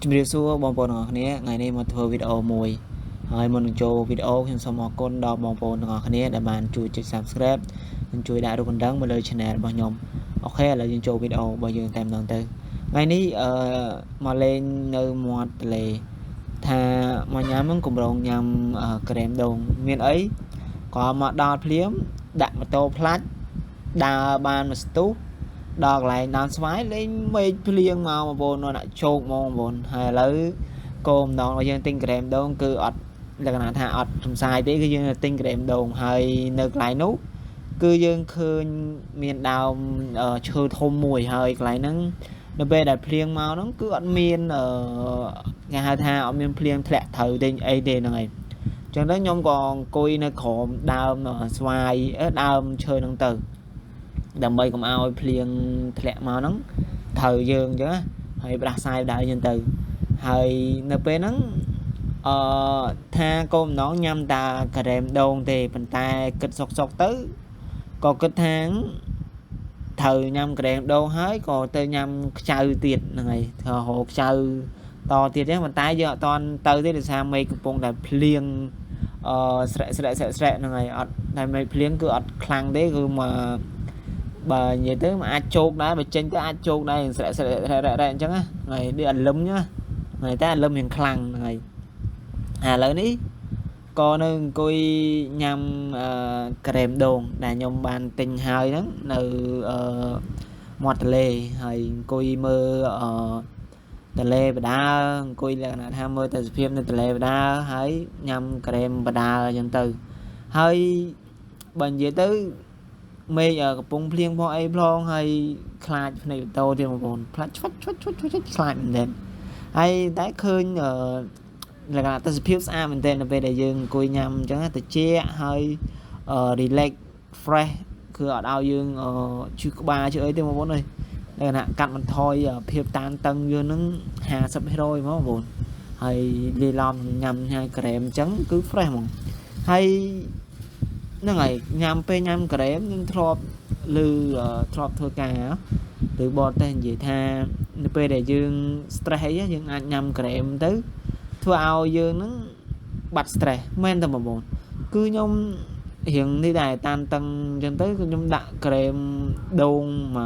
ជំរាបសួរបងប្អូនទាំងអស់គ្នាថ្ងៃនេះមកធ្វើវីដេអូមួយហើយមុននឹងចូលវីដេអូខ្ញុំសូមអរគុណដល់បងប្អូនទាំងអស់គ្នាដែលបានជួយចុច Subscribe និងជួយដាក់រូបកណ្ដឹងមកលើ Channel របស់ខ្ញុំអូខេឥឡូវយើងចូលវីដេអូរបស់យើងតែម្ដងទៅថ្ងៃនេះមកលេងនៅមាត់ទន្លេថាមកញ៉ាំហ្នឹងកម្រងញ៉ាំក្រែមដូងមានអីក៏មកដល់ភ្លាមដាក់ម៉ូតូផ្លាច់ដើរបានមួយស្ទុះដល់កន្លែងដើមស្វាយលេងមេឃភ្លៀងមកបងប្អូនដាក់ជោគមកបងប្អូនហើយឥឡូវគោលម្ដងរបស់យើងទិញក្រែមដូងគឺអត់លក្ខណៈថាអត់សំសាយទេគឺយើងទិញក្រែមដូងហើយនៅកន្លែងនោះគឺយើងឃើញមានដើមឈើធំមួយហើយកន្លែងហ្នឹងនៅពេលដែលភ្លៀងមកហ្នឹងគឺអត់មានគេហៅថាអត់មានភ្លៀងធ្លាក់ត្រូវទេអីទេហ្នឹងហើយអញ្ចឹងទៅខ្ញុំក៏អង្គុយនៅក្រោមដើមស្វាយដើមឈើហ្នឹងទៅដើម្បីកុំឲ្យភ្លៀងធ្លាក់មកហ្នឹងត្រូវយើងអញ្ចឹងហើយផ្ដាសាយដើរយើងទៅហើយនៅពេលហ្នឹងថាកូនម្ដងញ៉ាំតាក្រែមដូងទេប៉ុន្តែគិតសុកទៅក៏គិតថាត្រូវញ៉ាំក្រែមដូងហើយក៏ទៅញ៉ាំខ្ចៅទៀតហ្នឹងហើយធ្វើរហូតខ្ចៅតទៀតទេប៉ុន្តែយើងអត់តន់ទៅទេដោយសារមេឃកំពុងតែភ្លៀងស្រែកហ្នឹងហើយអត់តែមេឃភ្លៀងគឺអត់ខ្លាំងទេគឺមកបើនិយាយទៅมันអាចជោគដែរបើចេញទៅអាចជោគដែរស្រែកអញ្ចឹងហ្នឹងហើយដូចអាលឹមណាហ្នឹងតែអាលឹមយ៉ាងខ្លាំងហ្នឹងហើយឥឡូវនេះក៏នៅអង្គុយញ៉ាំក្រែមដូងដែលខ្ញុំបានទិញហើយហ្នឹងនៅមាត់ទន្លេហើយអង្គុយមើលទន្លេបដាអង្គុយលក្ខណៈថាមើលតែសភាពនៅទន្លេបដាហើយញ៉ាំក្រែមបដាអញ្ចឹងទៅហើយបើនិយាយទៅមេឃកំពុងភ្លៀងផងអីផងហើយខ្លាចភ្នែកតោទៀតបងប្អូនខ្លាចឆ្វាច់ខ្លាចមែនទេហើយតែឃើញលក្ខណៈទស្សនភាពស្អាតមែនទែននៅពេលដែលយើងអង្គុយញ៉ាំអញ្ចឹងត្រជាក់ហើយ relax fresh គឺអត់ឲ្យយើងឈឺក្បាលឈឺអីទេបងប្អូនអើយលក្ខណៈកាត់បន្ថយភាពតានតឹងយើងនឹង 50% ហ្មងបងប្អូនហើយលាយឡំញ៉ាំញ៉ាំក្រែមអញ្ចឹងគឺ fresh ហ្មងហើយហ្នឹងហើយញ៉ាំពេលញ៉ាំក្រែមយើងធ្លាប់ធ្វើការឬបរទេសនិយាយថានៅពេលដែលយើង stress អីយើងអាចញ៉ាំក្រែមទៅធ្វើឲ្យយើងហ្នឹងបាត់ stress មែនទេបងប្អូនគឺខ្ញុំរៀងនេះដែរតានតឹងអញ្ចឹងទៅគឺខ្ញុំដាក់ក្រែមដូងម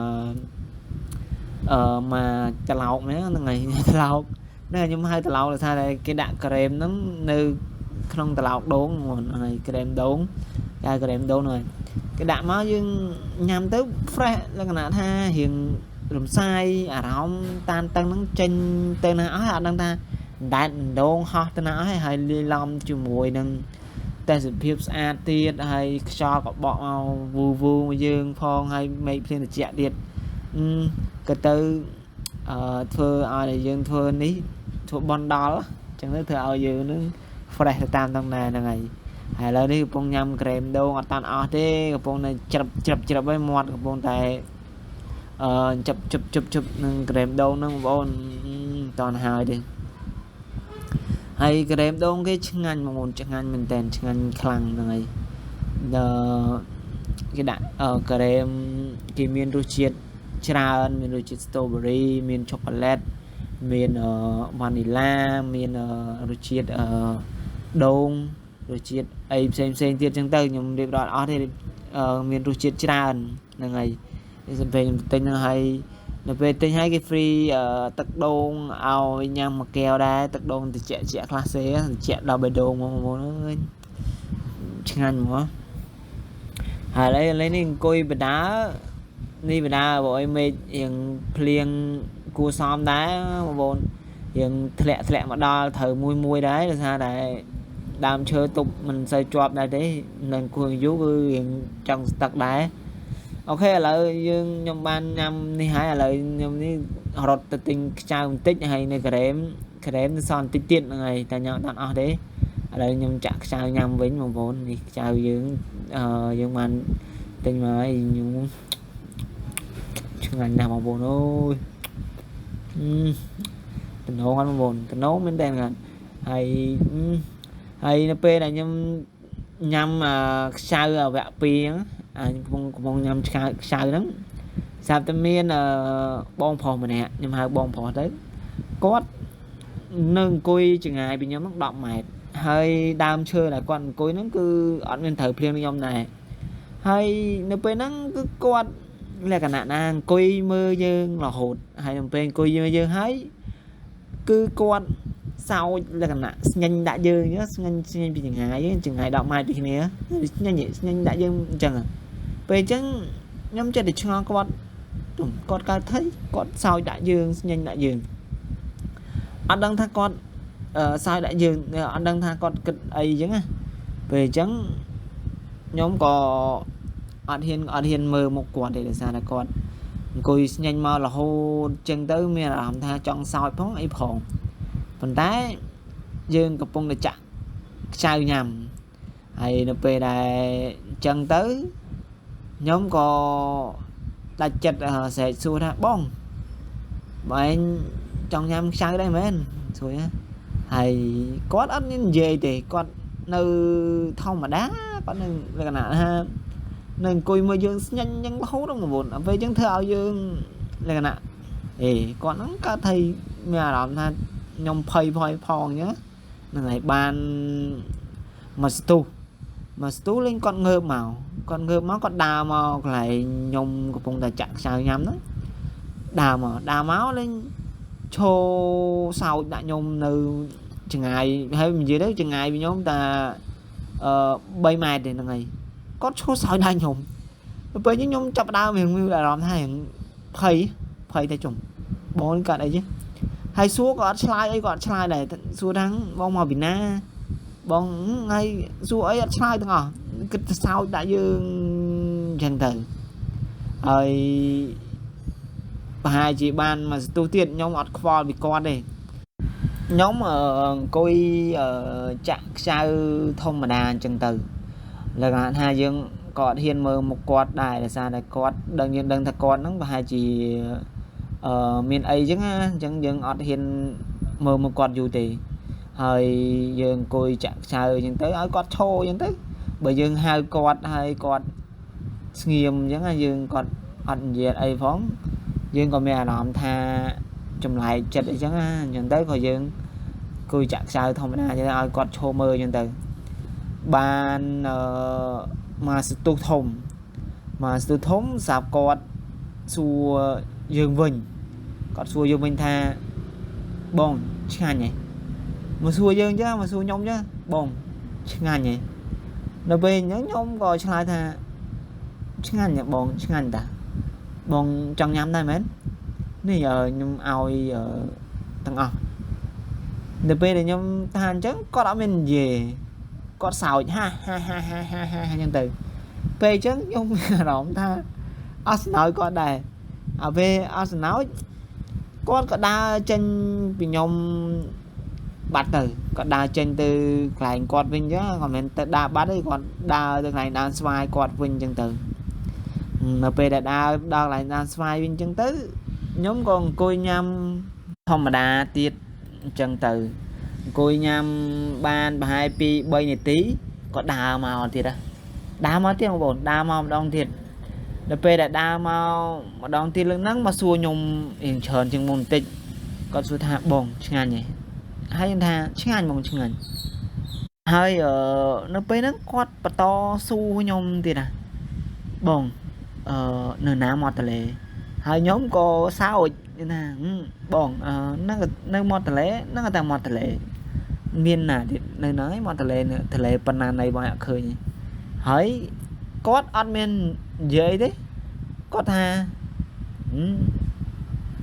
កត្រឡោកហ្នឹងហើយត្រឡោកហ្នឹងខ្ញុំហៅត្រឡោកដោយសារតែគេដាក់ក្រែមហ្នឹងនៅក្នុងត្រឡោកដូងហើយក្រែមដូងតែក្រែមដូងហ្នឹងគេដាក់មកយើងញ៉ាំទៅ fresh លក្ខណៈថារៀងរំសាយអារម្មណ៍តានតឹងហ្នឹងចេញទៅណាអស់អត់ដឹងថាដែតដងហោះទៅណាហើយលាយឡំជាមួយនឹងទេសភាពស្អាតទៀតហើយខ្យល់ក៏បក់មកវូមកយើងផងហើយមេឃភ្លៀងត្រជាក់ទៀតក៏ទៅធ្វើឲ្យយើងធ្វើនេះធ្វើបន់ដល់អញ្ចឹងទៅធ្វើឲ្យយើងនឹង fresh ទៅតាមហ្នឹងដែរហ្នឹងហើយឥឡូវនេះកំពុងញ៉ាំក្រែមដូងអត់តាន់អស់ទេកំពុងតែច្រឹបឲ្យមាត់កំពុងតែជប់នឹងក្រែមដូងហ្នឹងបងប្អូនតន់ហើយទេហើយក្រែមដូងគេឆ្ងាញ់បងប្អូនឆ្ងាញ់មែនតើឆ្ងាញ់ខ្លាំងហ្នឹងហើយគេដាក់ក្រែមគេមានរសជាតិច្រើនមានរសជាតិ strawberry មាន chocolate មានវ៉ានីឡាមានរសជាតិដូងរសជាតិអីផ្សេងទៀតចឹងទៅខ្ញុំរៀបរាប់អត់ទេមានរសជាតិច្រើនហ្នឹងហើយសម្រាប់ខ្ញុំទិញហ្នឹងហើយនៅពេលទិញហើយគេ free ទឹកដូងឲ្យញ៉ាំមួយកែវដែរទឹកដូងត្រជាក់ខ្លះសេត្រជាក់ដល់បេះដូងហ្មងបងប្អូនអើយឆ្ងាញ់ហ្មងហើយឥឡូវនេះអង្គុយបដានេះបដាបើអីមេឃរៀងភ្លៀងគួសមដែរបងប្អូនរៀងធ្លាក់មកដល់ត្រូវមួយដែរដោយសារតែដើមឈើទប់មិនសូវជាប់ដែរទេនឹងគួរយូរគឺរៀងចង់ស្ទឹកដែរអូខេឥឡូវខ្ញុំបានញ៉ាំនេះហើយឥឡូវខ្ញុំនេះរត់ទៅទិញខ្ចៅបន្តិចហើយនៅក្រែមទៅសល់បន្តិចទៀតហ្នឹងហើយតែញ៉ាំអត់អស់ទេឥឡូវខ្ញុំចាក់ខ្ចៅញ៉ាំវិញបងប្អូននេះខ្ចៅយើងបានទិញមកហើយខ្ញុំឆ្ងាញ់ណាស់បងប្អូនអើយតំណងហ្នឹងបងប្អូនតំណងមែនតើហើយនៅពេលដែលខ្ញុំញ៉ាំខ្ចៅវគ្គ2ហ្នឹងកំពុងញ៉ាំខ្ចៅហ្នឹងស្រាប់តែមានបងប្រុសម្នាក់ខ្ញុំហៅបងប្រុសទៅគាត់ nâng cùi chừng ngày bị nhóm nó đọc mệt hơi đam chơi là con cùi nó cứ ẩn bên thời phiên nhóm này hay nó bên nó cứ con là cả nạn nàng cùi mơ dương là hột hay là bên cùi mơ dương hay cứ con sau là cả nạn nhanh đã dơ nhá nhanh bị chừng ngày đọc mệt thì nhé nhanh đã dơ chẳng à về chân nhóm chơi để cho con ca thấy con sao đại dương nhanh đại dương anh đang tha con sao đại dương anh đang tha con kịch ấy chứ á về trắng nhóm có anh hiền mơ một quả để sao là con cùi nhanh mau là hô chân tới mẹ làm tha trong sao phóng ấy phòng phần tái dương cặp bông để chặt sao nhầm hay nó về đây chân tới nhóm có đặt chặt sẽ xua ra bông mà anh trong nhầm sao đây mấy anh rồi á hay có ít những gì thì con nơi thông mà đá có nên là nào ha nên coi mưa dương nhanh nhanh hú đâu mà buồn về chân thao dương là nào thì con nó có thầy mẹ làm tha nhom phơi phơi phong nhá này ban mà tu lên con ngơ màu con ngơ máu con đào màu lại nhom của vùng là chặt sao nhắm đó đào máu lên cho sau đại nhom từ chừng ngày hay gì đấy chừng ngày vì nhóm ta bay mai thì là ngày có số sao đại nhom với những nhóm chập đào mình là làm thay phơi phơi tay chồng bốn cả đây chứ hay xuống có slide ấy còn slide này xuống thắng bông màu Việt Nam bông ngay xuống ấy slide từng ngỏ cái sao đại dương chân tử ơi hai chị ban mà tu tiện nhóm ọt kho bị con đây nhóm ở coi ở trạng sao thông mà đàn chân tử là hai dương còn hiền mơ một quạt đài là sao này quạt đương nhiên đừng thật con nó và hai chị miền ấy chứ chẳng dừng ọt hiền mơ một quạt dù thì hơi dừng coi trạng sao nhưng tới ở quạt thô nhưng tới bởi dừng hai quạt nghiêm giống như dừng còn ăn gì ấy phóng dương còn mẹ làm tha trong lại chật đấy chẳng nhận tới khỏi dương cùi chặt sao thông ra cho ai còn chô mơ nhân từ ban mà sự tu thông sạp cọt xua dương vinh cọt xua dương vinh tha bông ngàn nhỉ mà xua dương chứ mà xua nhông chứ bông ngàn nhỉ nó về nhớ nhông gọi lại tha ngàn nhỉ bông ngàn ta bông trong nhắm đây mến bây giờ nhung ao giờ tăng ao để về để nhung than chứ có đã mình về có xào ha nhân từ về chứ nhung rộng tha nói con đây về nói con có đa chân vì nhung bắt từ có đa chân từ lại quạt vinh chứ còn mình đa bắt đi còn đa từ này đa xoay quạt vinh chân từ mà về đã đa lại đa xoay vinh chân tứ nhóm còn côi nhâm thông mà đa tiết chân từ côi nhâm ban hai pi bay này tí có đa màu thiệt à đa màu tiếng bổn đa màu đông thiệt đợt về đã đa màu mà đông thiệt lưng nắng mà xua nhung hình tròn chừng môn tịch có xua thả bông ngàn nhỉ hay tha ngàn bông ngàn hơi ở nó về nó quát và to xu nhung thiệt à bông nửa ná mọt lệ hai nhóm có sao như là bọn nó mọt lệ nó người ta mọt lệ miền nào thì nơi nói mọt lệ phần này bọn họ khơi hỏi có admin dễ đấy có tha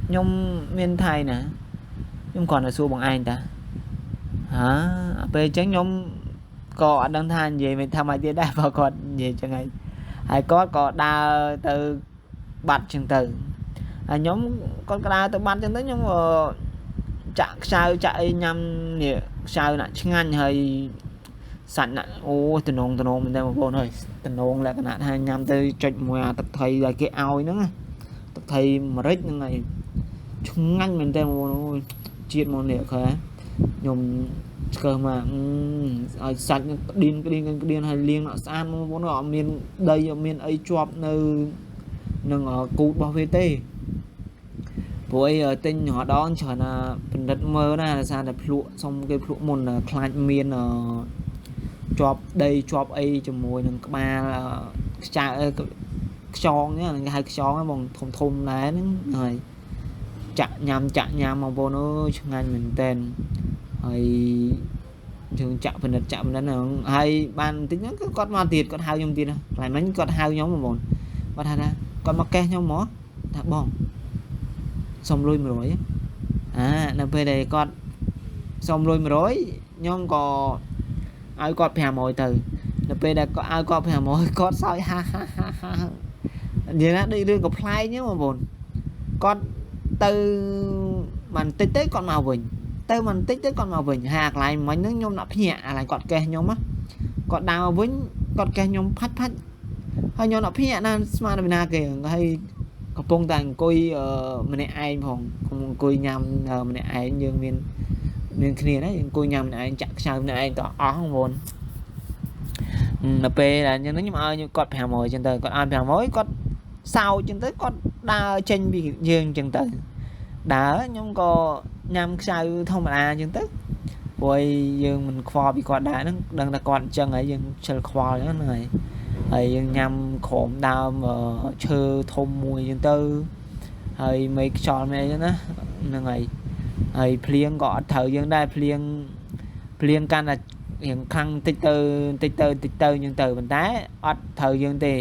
nhung miền Thái nè nhưng còn là xua bằng anh ta hả về tránh nhóm có đăng than gì mình tham ai tiến đại vào còn gì cho ngày hay có đa từ bạch chân từ nhóm con đa từ ban chân tới nhóm chạm sao chạy nhầm nè sao lại ngăn hay sẵn lại ô tình hồn mình đây một bộ thôi tình hồn là cái nạn hai nhầm từ chạy mùa tập thầy là cái ao nữa tập thầy mà rít như này chúng ngăn mình đây một chuyện một nè khá nhung cơ mà sạch điên hay liên nó san muốn họ miền đây ở miền ấy chọp nơi nâng ở cụt bảo vệ tê ព្រោះទិញរដងច្រើនណាបណ្ឌិតមើលណាសារតែភ្លក់សុំគេភ្លក់មុនខ្លាចមានជាប់ដីជាប់អីជាមួយនឹងក្បាលខ្ចៅខ្យងហ្នឹងគេហៅខ្យងហ្នឹងបងធំដែរហ្នឹងហើយចាក់ញ៉ាំបងប្អូនអើយឆ្ងាញ់មែនតើហើយយើងចាក់ពិនិត្យហ្នឹងហើយបានបន្តិចហ្នឹងគឺគាត់មកទៀតគាត់ហៅខ្ញុំទៀតកន្លែងមិញគាត់ហៅខ្ញុំបងប្អូនគាត់ថាគាត់មកកេះខ្ញុំមកថាបងសុំលុយ100នៅពេលដែលគាត់សុំលុយ100ខ្ញុំក៏ឲ្យគាត់500ទៅនៅពេលដែលគាត់ឲ្យគាត់500គាត់សើចហានិយាយណាដូចរឿងកំ pl ែងហ្នឹងបងប្អូនគាត់ទៅបន្តិចទៅគាត់មកវិញទៅបន្តិចទៅគាត់មកវិញហើយកន្លែងមិញហ្នឹងខ្ញុំដាក់ភ្ញាក់កន្លែងគាត់កេះខ្ញុំគាត់ដើរមកវិញគាត់កេះខ្ញុំផាច់ហើយខ្ញុំដាក់ភ្ញាក់ណាស្មានពីណាគេហើយកំពុងតែអង្គុយម្នាក់ឯងផងអង្គុយញ៉ាំម្នាក់ឯងយើងមានគ្នាណាអង្គុយញ៉ាំម្នាក់ឯងចាក់ខ្ចៅម្នាក់ឯងតអស់បងប្អូនដល់ពេលដែលអញ្ចឹងខ្ញុំឲ្យគាត់500អញ្ចឹងទៅគាត់ឲ្យ500គាត់សោចអញ្ចឹងទៅគាត់ដើរចេញពីយើងអញ្ចឹងទៅដើរខ្ញុំក៏ញ៉ាំខ្ចៅធម្មតាអញ្ចឹងទៅព្រោះយើងមិនខ្វល់ពីគាត់ដែរហ្នឹងដឹងតែគាត់អញ្ចឹងហើយយើងជិលខ្វល់អញ្ចឹងហើយយើងញ៉ាំក្រោមដើមឈើធំមួយអញ្ចឹងទៅហើយមេខ្យល់មេអញ្ចឹងណាហ្នឹងហើយភ្លៀងក៏អត់ត្រូវយើងដែរភ្លៀងកាន់តែរៀងខាំងតិចទៅអញ្ចឹងទៅប៉ុន្តែអត់ត្រូវយើងទេ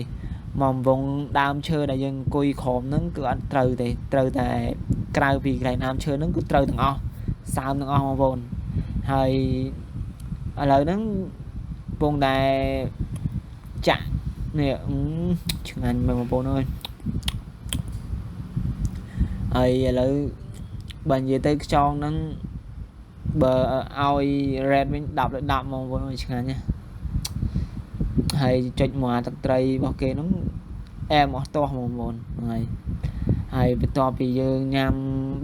មកវងដើមឈើដែលយើងអង្គុយក្រោមហ្នឹងគឺអត់ត្រូវទេត្រូវតែក្រៅពីកន្លែងដើមឈើហ្នឹងគឺត្រូវទាំងអស់សើមទាំងអស់បងប្អូនហើយឥឡូវហ្នឹងកំពុងតែចាក់នេះឆ្ងាញ់មែនបងប្អូនអើយហើយឥឡូវបើនិយាយទៅខ្យងហ្នឹងបើឲ្យ red វិញ10 លើ 10បងប្អូនឆ្ងាញ់ណាហើយចុចមកទឹកត្រីរបស់គេហ្នឹងអែមអស់ទាស់បងប្អូនហើយបន្ទាប់ពីយើងញ៉ាំ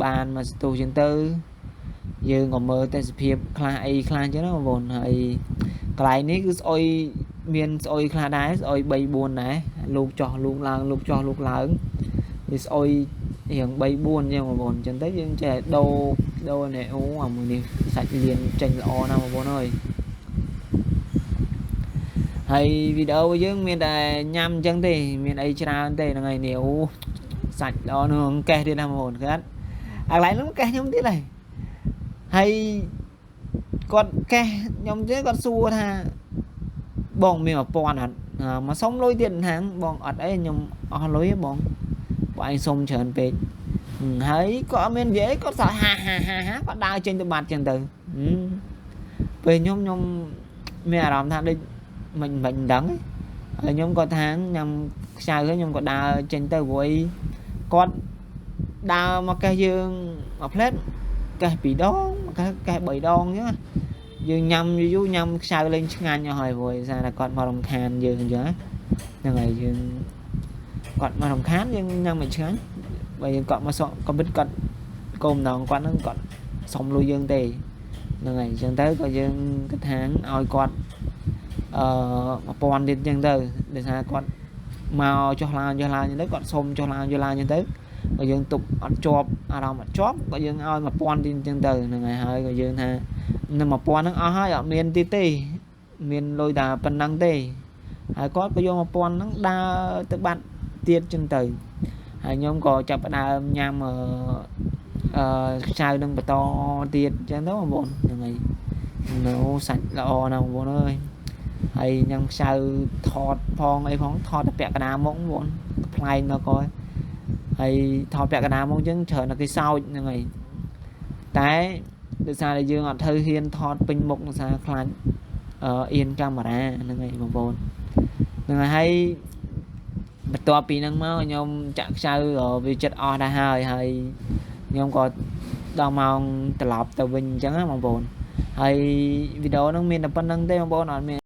បានមកស្ទុះចឹងទៅយើងក៏មើលទេសភាពខ្លះអីខ្លះចឹងណាបងប្អូនហើយកន្លែងនេះគឺស្អុយមានស្អុយខ្លះដែរស្អុយ 3-4 ដែរលោកចោះលោកឡើងលោកចោះលោកឡើងវាស្អុយរៀង 3-4 ចឹងបងប្អូនចឹងទៅយើងចេះដូរនេះអូអាមួយនេះសាច់លៀនចេញល្អណាស់បងប្អូនអើយហើយវីដេអូយើងមានតែញ៉ាំអញ្ចឹងទេមានអីច្រើនទេហ្នឹងហើយនេះអូសាច់ល្អនោះកេះទៀតណាបងប្អូនគាត់អាកន្លែងនោះកេះខ្ញុំទៀតហើយគាត់កេះខ្ញុំទៀតគាត់សួរថាបងមាន1000អត់មកសុំលុយទៀតហាងបងអត់អីខ្ញុំអស់លុយបងឯងសុំច្រើនពេកហើយគាត់អត់មាននិយាយគាត់សើចហាគាត់ដើរចេញទៅបាត់ចឹងទៅពេលខ្ញុំមានអារម្មណ៍ថាដូចមិនដឹងហើយខ្ញុំក៏ថាញ៉ាំខ្ចៅហើយខ្ញុំក៏ដើរចេញទៅព្រោះគាត់ដើរមកកេះយើងមួយផ្លែតកេះ2 ដងកេះ3 ដងអញ្ចឹងយើងញ៉ាំយូរញ៉ាំខ្ចៅលេងឆ្ងាញ់អស់ហើយព្រោះសារតែគាត់មករំខានយើងអញ្ចឹងហ្នឹងហើយយើងគាត់មករំខានយើងញ៉ាំមិនឆ្ងាញ់បើយើងគាត់មកក៏មិនគាត់កុំម្ដងគាត់ហ្នឹងគាត់សុំលុយយើងទេហ្នឹងហើយអញ្ចឹងទៅក៏យើងគិតថាឲ្យគាត់1000ទៀតអញ្ចឹងទៅដោយសារគាត់មកចុះឡើងអញ្ចឹងទៅគាត់សុំចុះឡើងអញ្ចឹងទៅបើយើងទុកអត់ជាប់អារម្មណ៍អត់ជាប់ក៏យើងឲ្យ1000ទៀតអញ្ចឹងទៅហ្នឹងហើយក៏យើងថានឹង1000ហ្នឹងអស់ហើយអត់មានទៀតទេមានលុយតែប៉ុណ្ណឹងទេហើយគាត់ក៏យក1000ហ្នឹងដើរទៅបាត់ទៀតអញ្ចឹងទៅហើយខ្ញុំក៏ចាប់ផ្ដើមញ៉ាំខ្ចៅនឹងបន្តទៀតអញ្ចឹងទៅបងប្អូនហ្នឹងហើយនៅសាច់ល្អណាស់បងប្អូនអើយហើយញ៉ាំខ្ចៅថតផងអីផងថតតែពាក់កណ្ដាលមុខបងប្អូនផ្លែងដល់ក៏ហើយថតពាក់កណ្ដាលមុខអញ្ចឹងច្រើនតែគេសោចហ្នឹងហើយតែដោយសារតែយើងអត់ទៅហ៊ានថតពេញមុខដោយសារខ្លាចអៀនកាមេរ៉ាហ្នឹងហើយបងប្អូនហ្នឹងហើយបន្ទាប់ពីហ្នឹងមកខ្ញុំចាក់ខ្ចៅវាចិត្តអស់ដែរហើយខ្ញុំក៏ដល់ម៉ោងត្រឡប់ទៅវិញអញ្ចឹងណាបងប្អូនហើយវីដេអូហ្នឹងមានតែប៉ុណ្្នឹងទេបងប្អូនអត់មាន